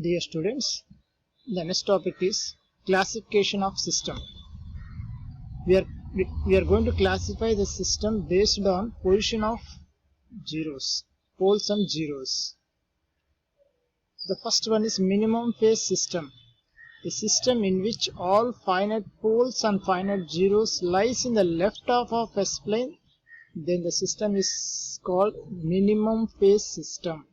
Dear students, the next topic is classification of system. We are going to classify the system based on position of zeros, poles and zeros. The first one is minimum phase system. A system in which all finite poles and finite zeros lies in the left half of S-plane, then the system is called minimum phase system.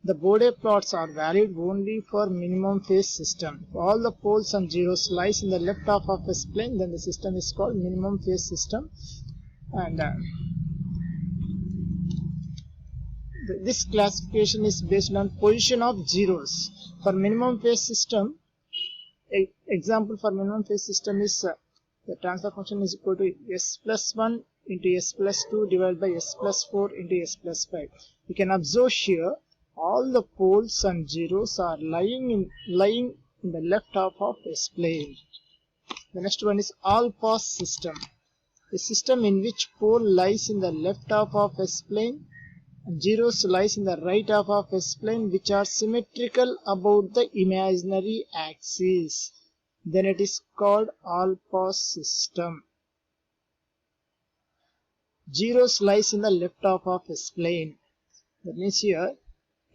The Bode plots are valid only for minimum phase system. If all the poles and zeros lies in the left half of S-plane, then the system is called minimum phase system. And this classification is based on position of zeros. For minimum phase system, example for minimum phase system is the transfer function is equal to s plus 1 into s plus 2 divided by s plus 4 into s plus 5. You can observe here all the poles and zeros are lying in the left half of S-plane. The next one is all-pass system. A system in which pole lies in the left half of S-plane and zeros lies in the right half of S-plane, which are symmetrical about the imaginary axis. Then it is called all-pass system. Zeros lies in the left half of S-plane. That means here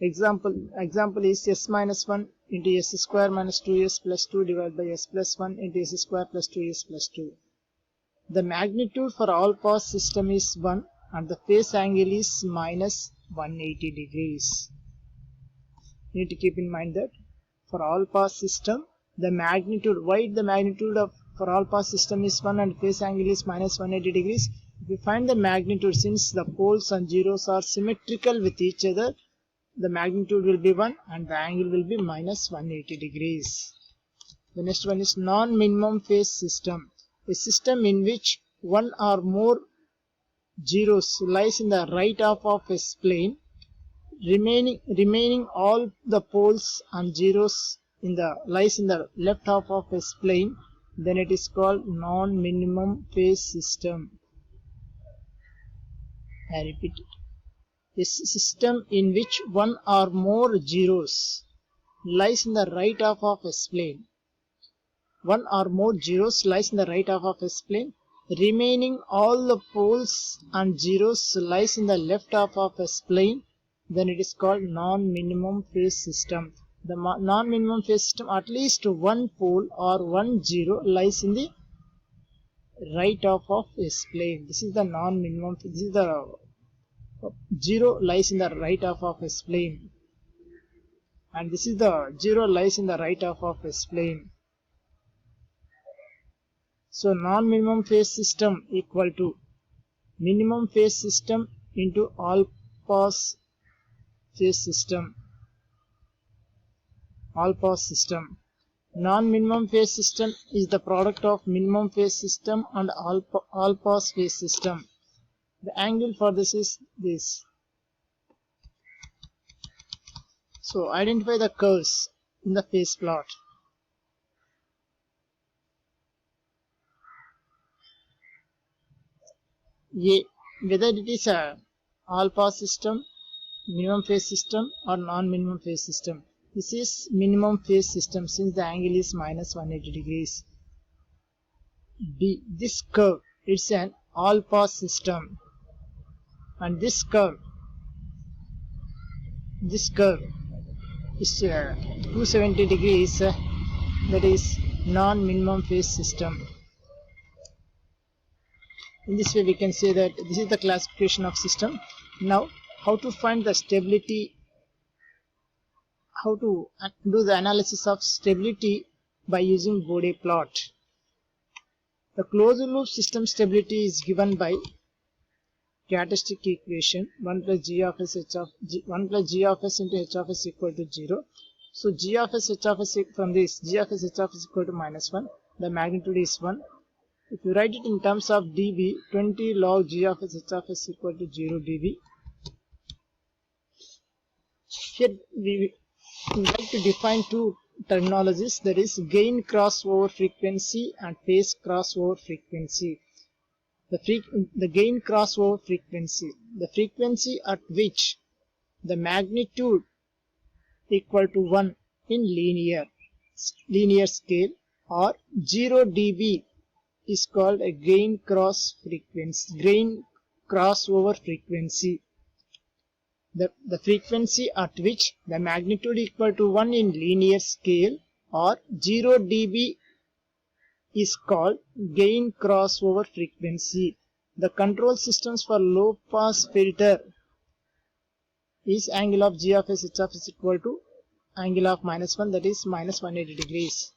example is s minus 1 into s square minus 2s plus 2 divided by s plus 1 into s square plus 2s plus 2. The magnitude for all pass system is 1 and the phase angle is minus 180 degrees. You need to keep in mind that for all pass system, the magnitude, for all pass system is 1 and phase angle is minus 180 degrees. If we find the magnitude, since the poles and zeros are symmetrical with each other, the magnitude will be 1 and the angle will be minus 180 degrees. The next one is non-minimum phase system. A system in which one or more zeros lies in the right half of S-plane, remaining all the poles and zeros lies in the left half of S-plane, then it is called non-minimum phase system. I repeat it. A system in which one or more zeros lies in the right half of S-plane. One or more zeros lies in the right half of S-plane. Remaining all the poles and zeros lies in the left half of S-plane. Then it is called non-minimum phase system. The non-minimum phase system, at least one pole or one zero lies in the right half of S-plane. This is the non-minimum. This is the 0 lies in the right half of S-plane, and this is the 0 lies in the right half of S-plane. So non-minimum phase system equal to minimum phase system into all-pass phase system. All-pass system. Non-minimum phase system is the product of minimum phase system and all-pass phase system. The angle for this is this. So identify the curves in the phase plot. Whether it is a all-pass system, minimum phase system or non-minimum phase system. This is minimum phase system since the angle is minus 180 degrees. B. This curve, it's an all-pass system. And this curve is 270 degrees, that is non-minimum phase system. In this way we can say that this is the classification of system. Now how to find the stability, how to do the analysis of stability by using Bode plot. The closed loop system stability is given by characteristic equation 1 plus g of s into h of s equal to 0. So g of s h of s, from this g of s h of s equal to minus 1, the magnitude is 1. If you write it in terms of dB, 20 log g of s h of s equal to 0 dB. Here we like to define two terminologies, that is gain crossover frequency and phase crossover frequency. The gain crossover frequency, the frequency at which the magnitude equal to 1 in linear scale, or 0 dB is called a gain crossover frequency. The frequency at which the magnitude equal to 1 in linear scale or 0 dB is called gain crossover frequency. The control systems for low pass filter is angle of g of s h of s equal to angle of -1, that is minus 180 degrees.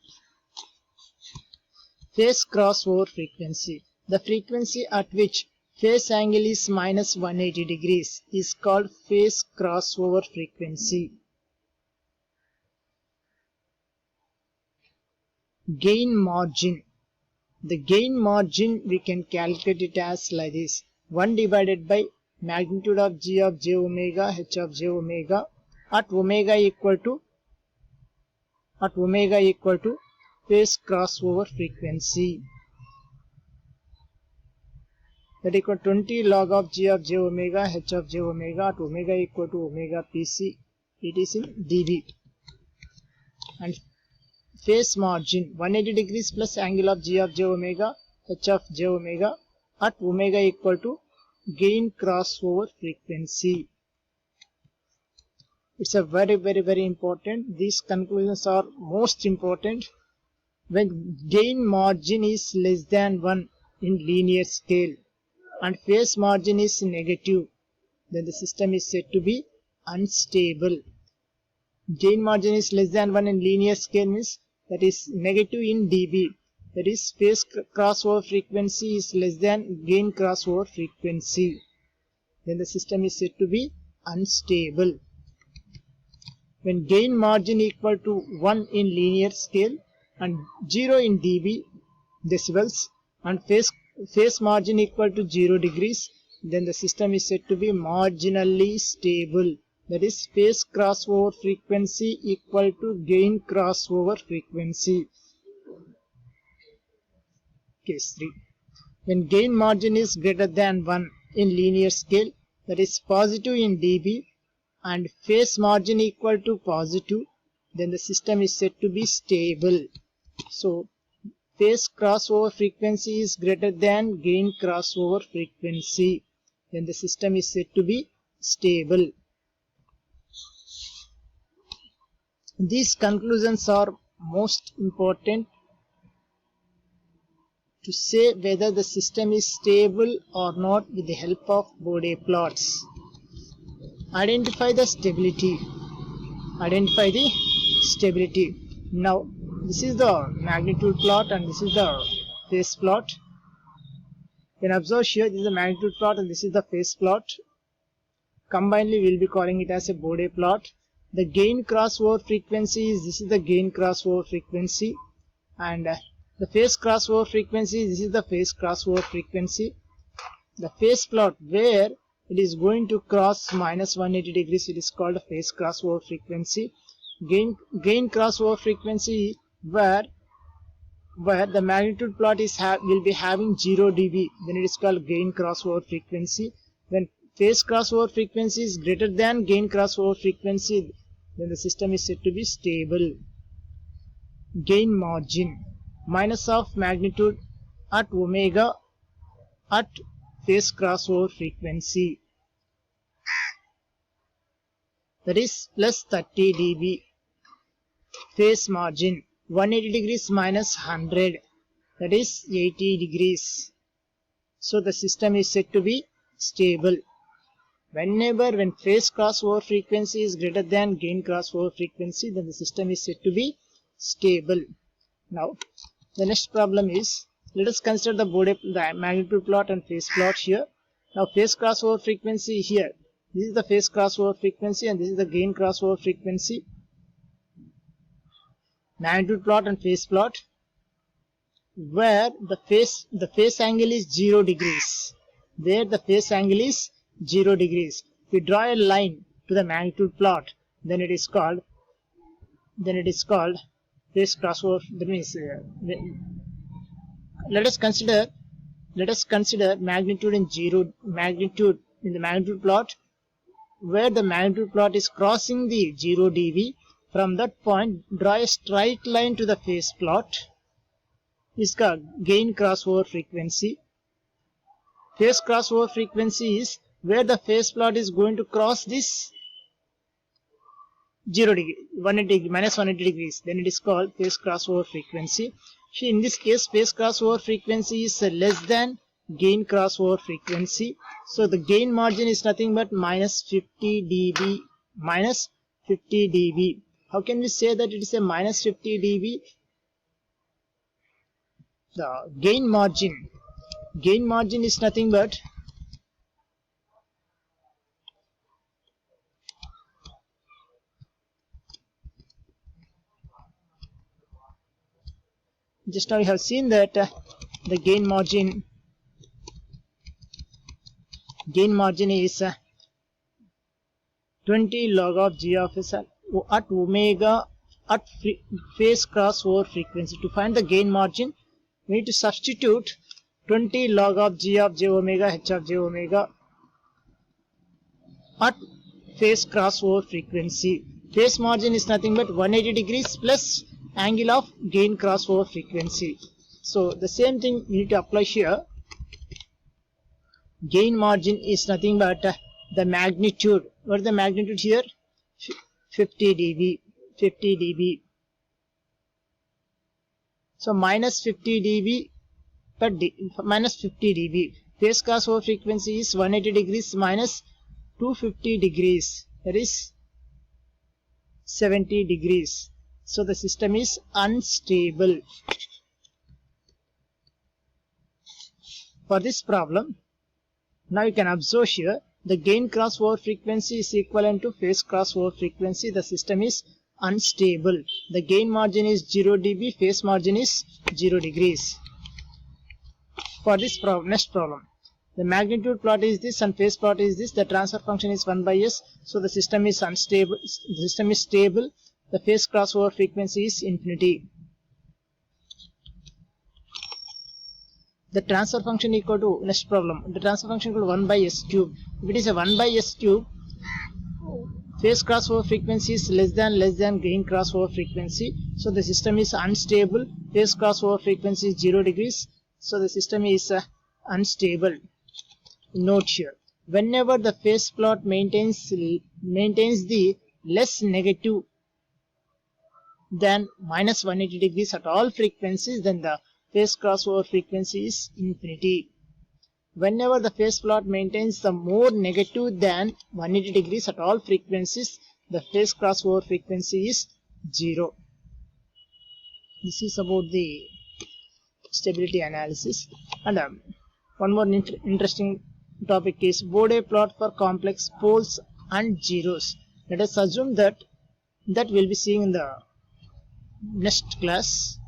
Phase crossover frequency. The frequency at which phase angle is minus 180 degrees is called phase crossover frequency. Gain margin. The gain margin we can calculate it as like this: 1 divided by magnitude of g of j omega h of j omega at omega equal to phase crossover frequency. That equal 20 log of g of j omega h of j omega at omega equal to omega pc. It is in dB. And phase margin 180 degrees plus angle of g of j omega h of j omega at omega equal to gain crossover frequency. It's a very important. These conclusions are most important. When gain margin is less than 1 in linear scale and phase margin is negative, then the system is said to be unstable. Gain margin is less than 1 in linear scale means that is negative in dB. That is, phase crossover frequency is less than gain crossover frequency. Then the system is said to be unstable. When gain margin equal to 1 in linear scale and 0 in dB decibels and phase margin equal to 0 degrees, then the system is said to be marginally stable. That is, phase crossover frequency equal to gain crossover frequency. Case 3. When gain margin is greater than 1 in linear scale, that is positive in dB, and phase margin equal to positive, then the system is said to be stable. So, phase crossover frequency is greater than gain crossover frequency, then the system is said to be stable. These conclusions are most important to say whether the system is stable or not with the help of Bode plots. Identify the stability. Now, this is the magnitude plot and this is the phase plot. You can observe here, this is the magnitude plot and this is the phase plot. Combinedly, we will be calling it as a Bode plot. The gain crossover frequency is, this is the gain crossover frequency, and the phase crossover frequency, this is the phase crossover frequency. The phase plot where it is going to cross minus 180 degrees, it is called a phase crossover frequency. Gain crossover frequency where the magnitude plot is will be having 0 dB, then it is called gain crossover frequency. When phase crossover frequency is greater than gain crossover frequency, then the system is said to be stable. Gain margin, minus of magnitude at omega at phase crossover frequency, that is plus 30 dB. Phase margin 180 degrees minus 100, that is 80 degrees. So the system is said to be stable. When phase crossover frequency is greater than gain crossover frequency, then the system is said to be stable. Now, the next problem is, let us consider the magnitude plot and phase plot here. Now, phase crossover frequency here. This is the phase crossover frequency and this is the gain crossover frequency. Magnitude plot and phase plot, where the phase angle is 0 degrees. There the phase angle is 0 degrees. If we draw a line to the magnitude plot, then it is called phase crossover. That means let us consider magnitude in the magnitude plot where the magnitude plot is crossing the 0 dB. From that point, draw a straight line to the phase plot. इसका gain crossover frequency. Phase crossover frequency is where the phase plot is going to cross this 0 degree, 180 degree, minus 180 degrees. Then it is called phase crossover frequency. So in this case, phase crossover frequency is less than gain crossover frequency. So the gain margin is nothing but minus 50 dB. Minus 50 dB. How can we say that it is a minus 50 dB? The gain margin is nothing but just now we have seen that the gain margin is 20 log of g of s at omega at phase crossover frequency. To find the gain margin, we need to substitute 20 log of g of j omega h of j omega at phase crossover frequency. Phase margin is nothing but 180 degrees plus angle of gain crossover frequency. So the same thing we need to apply here. Gain margin is nothing but the magnitude. What is the magnitude here? 50 dB. 50 dB. So minus 50 dB per minus 50 dB. Phase crossover frequency is 180 degrees minus 250 degrees. That is 70 degrees. So the system is unstable. For this problem, now you can observe here the gain crossover frequency is equivalent to phase crossover frequency. The system is unstable. The gain margin is 0 dB, phase margin is 0 degrees. For this next problem, the magnitude plot is this and phase plot is this. The transfer function is 1 by s. So the system is unstable. The system is stable. The phase crossover frequency is infinity. The transfer function equal to, next problem, the transfer function equal to 1 by s cube. If it is a 1 by s cube, phase crossover frequency is less than gain crossover frequency. So the system is unstable. Phase crossover frequency is 0 degrees. So the system is unstable. Note here, whenever the phase plot maintains the less negative than minus 180 degrees at all frequencies, then the phase crossover frequency is infinity. Whenever the phase plot maintains the more negative than 180 degrees at all frequencies, the phase crossover frequency is 0. This is about the stability analysis. And one more interesting topic is Bode plot for complex poles and zeros. Let us assume that we'll be seeing in the next class.